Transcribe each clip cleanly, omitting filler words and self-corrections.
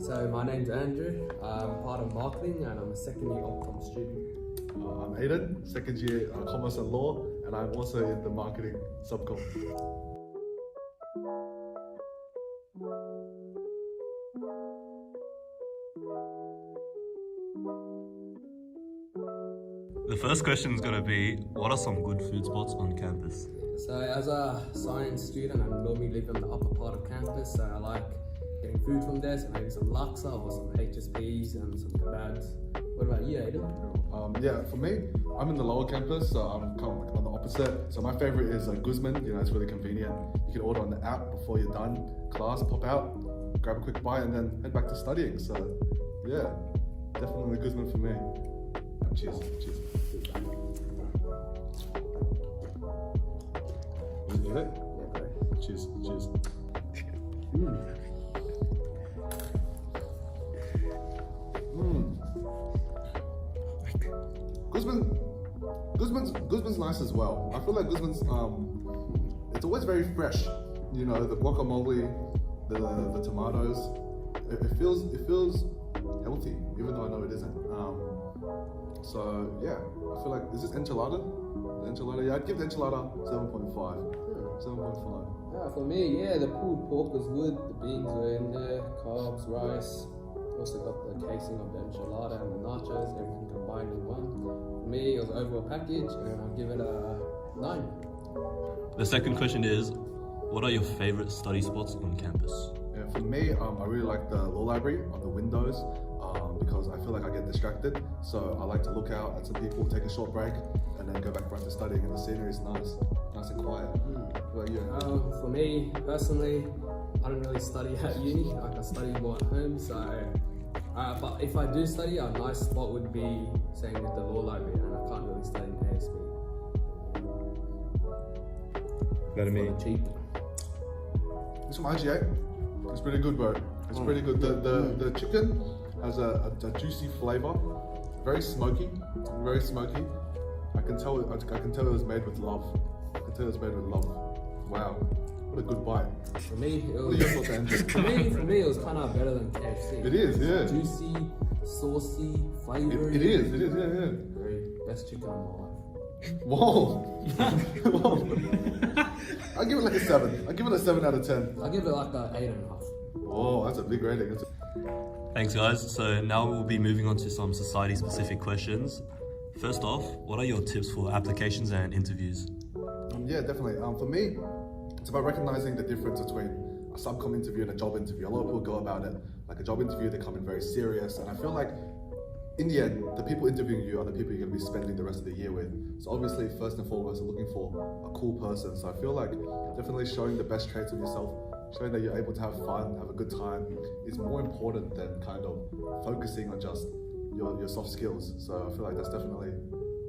So my name's Andrew, I'm part of marketing and I'm a second year Opcom student. I'm Aiden, second year Commerce and Law, and I'm also in the marketing subcom. The first question is going to be, what are some good food spots on campus? So as a science student, I normally live in the upper part of campus, so I like getting food from there, so maybe some laksa or some HSPs and some kebabs. What about you, Aiden? Yeah, for me, I'm in the lower campus, so I'm kind of on the opposite. So my favorite is Guzman. It's really convenient. You can order on the app before you're done class, pop out, grab a quick bite, and then head back to studying. So yeah, definitely Guzman for me. Cheers. You need it? Yeah, great. Cheers. Guzman's nice as well. I feel like Guzman's it's always very fresh. The guacamole, the tomatoes. It feels healthy, even though I know it isn't. So yeah, I feel like, is this enchilada? The enchilada, yeah, I'd give the enchilada 7.5. 7.5. Yeah, for me, yeah, the pulled pork was good, the beans were in there, carbs, rice. Also got the casing of the enchilada and the nachos, everything combined in one. For me, it was overall package, and I'll give it a 9. The second question is, what are your favorite study spots on campus? Yeah, for me, I really like the law library on the windows because I feel like I get distracted. So I like to look out at some people, take a short break, and then go back to studying. And the scenery is nice and quiet. What about you? For me, personally, I don't really study at uni. Like I study more at home. So, but if I do study, a nice spot would be staying at the law library, and I can't really study in ASB. Go to me. Cheap. It's from IGA. It's pretty good, bro. It's pretty good. The chicken has a juicy flavor, very smoky. I can tell it was made with love. Wow, what a good bite. For me, it What was. are your thoughts, Andrew? For me, it was kind of better than KFC. It is, yeah. Juicy, saucy, flavory. It is, yeah. Very best chicken of my life. Whoa. I'll give it like a 7. I'll give it a 7 out of 10. I'll give it like a 8.5. Oh, that's a big rating. Thanks guys, so now we'll be moving on to some society specific questions. First off, what are your tips for applications and interviews? Yeah, definitely. For me, it's about recognizing the difference between a subcom interview and a job interview. A lot of people go about it like a job interview, they come in very serious, and I feel like in the end, the people interviewing you are the people you're going to be spending the rest of the year with. So obviously, first and foremost, you're looking for a cool person. So I feel like definitely showing the best traits of yourself, showing that you're able to have fun, have a good time, is more important than kind of focusing on just your soft skills. So I feel like that's definitely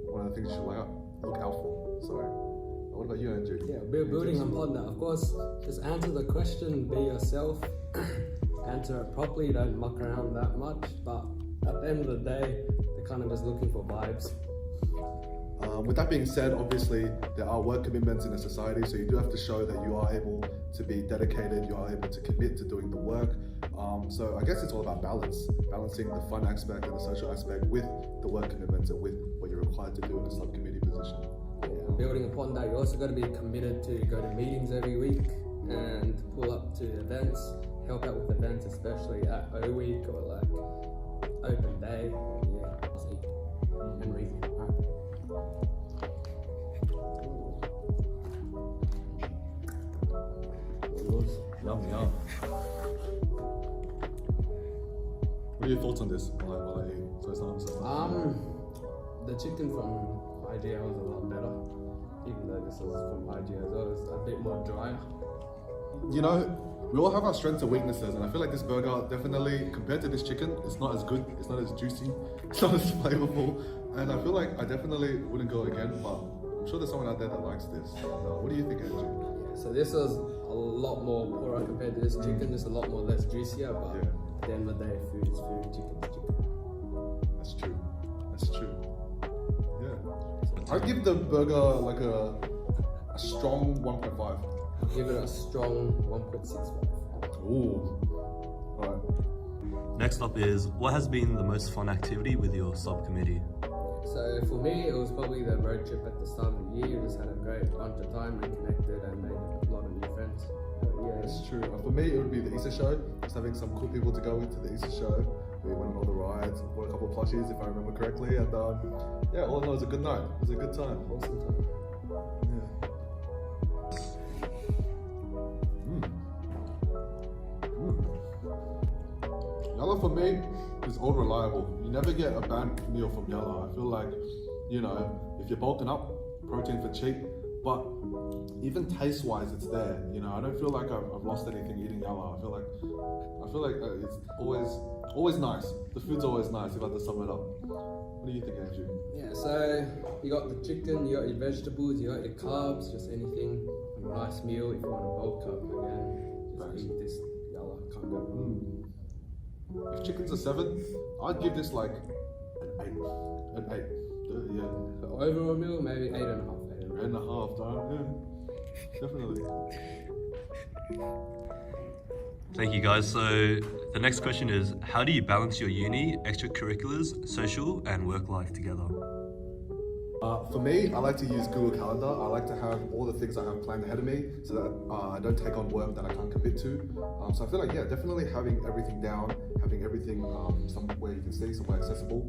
one of the things you should look out for. So what about you, Andrew? Yeah, building upon that, of course, just answer the question, be yourself, answer it properly, don't muck around that much, but at the end of the day, they're kind of just looking for vibes. With that being said, obviously there are work commitments in a society, so you do have to show that you are able to be dedicated, you are able to commit to doing the work. So I guess it's all about balancing the fun aspect and the social aspect with the work commitments and with what you're required to do in a subcommittee position. Yeah, building upon that, you also got to be committed to go to meetings every week and pull up to events, help out with events, especially at O Week or like open day. Yeah, and reading. Yum. What are your thoughts on this while I eat? So it's not The chicken from IGA was a lot better, even though this was from IGA as well. It's a bit more drier. We all have our strengths and weaknesses, and I feel like this burger definitely, compared to this chicken, it's not as good, it's not as juicy, it's not as flavorful, and I feel like I definitely wouldn't go again, but I'm sure there's someone out there that likes this. So what do you think, Andrew? Yeah, so this was a lot more poorer compared to this chicken, just a lot more less juicier, but at the end of the day, food is food, chicken is chicken. That's true. Yeah. I'd give the burger like a strong 1.5. I'll give it a strong 1.65. Ooh. Alright. Next up is, what has been the most fun activity with your subcommittee? So for me, it was probably the road trip at the start of the year. We just had a great bunch of time and connected and made a lot of new friends. Yeah, It's true. For me, it would be the Easter show. Just having some cool people to go with to the Easter show. We went on all the rides, bought a couple of plushies, if I remember correctly, and yeah, all in all, it was a good night. It was a good time. awesome time. Yellow for me is all reliable. You never get a bad meal from Yellow. I feel like, you know, if you're bulking up, protein for cheap, but even taste-wise, it's there. You know, I don't feel like I've lost anything eating Yellow. I feel like it's always nice. The food's always nice. If I had to sum it up. What do you think, Andrew? Yeah, so you got the chicken, you got your vegetables, you got your carbs, just anything. A nice meal if you want to bulk up again. Just eat this Yellow. Can't go wrong. If chicken's a 7, I'd give this like an 8. An 8. Yeah. The overall meal, maybe 8.5. 8.5, darn. Yeah. Definitely. Thank you guys. So the next question is, how do you balance your uni, extracurriculars, social and work life together? For me, I like to use Google Calendar. I like to have all the things I have planned ahead of me so that I don't take on work that I can't commit to. So I feel like, yeah, definitely having everything down, having everything somewhere you can see, somewhere accessible,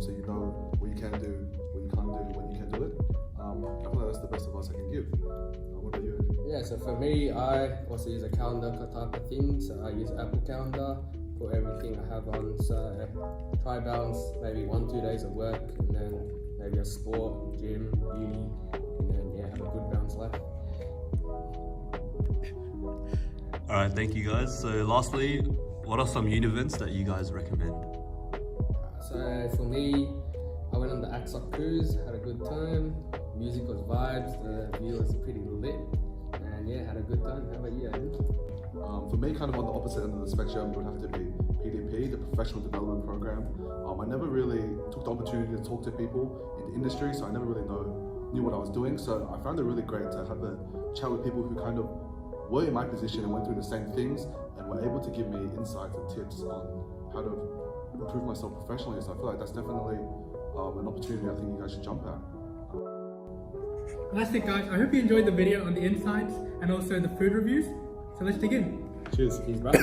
so you know what you can do, what you can't do, when you can do it. I feel like that's the best advice I can give. What about you? Yeah, so for me, I also use a calendar type of thing. So I use Apple Calendar for everything I have on. So try balance maybe 1-2 days of work and then maybe a sport, gym, uni, and then yeah, have a good balanced life. Alright, thank you guys. So lastly, what are some uni events that you guys recommend? So for me, I went on the AccSoc cruise, had a good time. Music was vibes, the view was pretty lit, and yeah, had a good time. How about you, Adam? For me, kind of on the opposite end of the spectrum, it would have to be PDP, the Professional Development Program. I never really took the opportunity to talk to people in the industry, so I never really knew what I was doing. So I found it really great to have a chat with people who kind of were in my position and went through the same things and were able to give me insights and tips on how to improve myself professionally. So I feel like that's definitely an opportunity I think you guys should jump at. And that's it, guys. I hope you enjoyed the video on the insights and also the food reviews. So let's dig in. Cheers. He's right.